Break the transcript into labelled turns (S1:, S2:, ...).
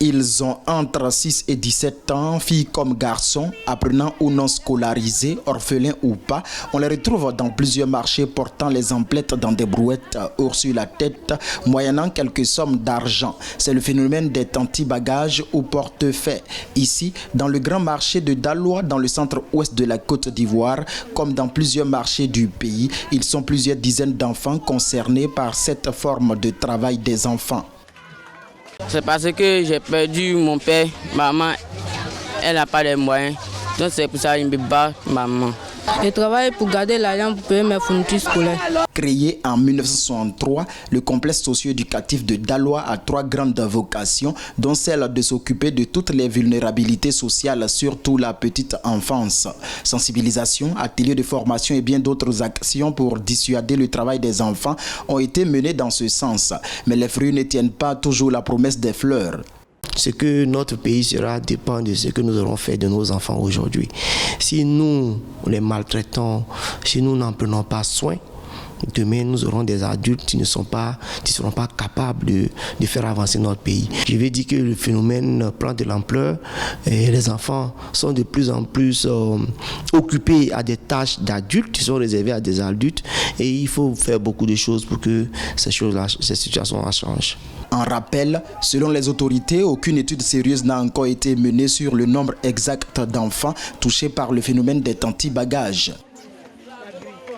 S1: Ils ont entre 6 et 17 ans, filles comme garçons, apprenants ou non scolarisés, orphelins ou pas. On les retrouve dans plusieurs marchés portant les emplettes dans des brouettes ou sur la tête, moyennant quelques sommes d'argent. C'est le phénomène des tanti-bagages ou portefeuilles. Ici, dans le grand marché de Daloa, dans le centre-ouest de la Côte d'Ivoire, comme dans plusieurs marchés du pays, ils sont plusieurs dizaines d'enfants concernés par cette forme de travail des enfants.
S2: C'est parce que j'ai perdu mon père, maman, elle n'a pas les moyens. Donc c'est pour ça qu'il me bat, maman.
S3: Je travaille pour garder l'argent pour payer mes fournitures scolaires.
S1: Créé en 1963, le complexe socio-éducatif de Daloa a 3 grandes vocations, dont celle de s'occuper de toutes les vulnérabilités sociales, surtout la petite enfance. Sensibilisation, ateliers de formation et bien d'autres actions pour dissuader le travail des enfants ont été menées dans ce sens. Mais les fruits ne tiennent pas toujours la promesse des fleurs.
S4: Ce que notre pays sera dépend de ce que nous aurons fait de nos enfants aujourd'hui. Si nous les maltraitons, si nous n'en prenons pas soin, demain nous aurons des adultes qui ne seront pas capables de faire avancer notre pays. Je vais dire que le phénomène prend de l'ampleur et les enfants sont de plus en plus occupés à des tâches d'adultes qui sont réservées à des adultes et il faut faire beaucoup de choses pour que ces situations changent.
S1: En rappel, selon les autorités, aucune étude sérieuse n'a encore été menée sur le nombre exact d'enfants touchés par le phénomène des tanti-bagages.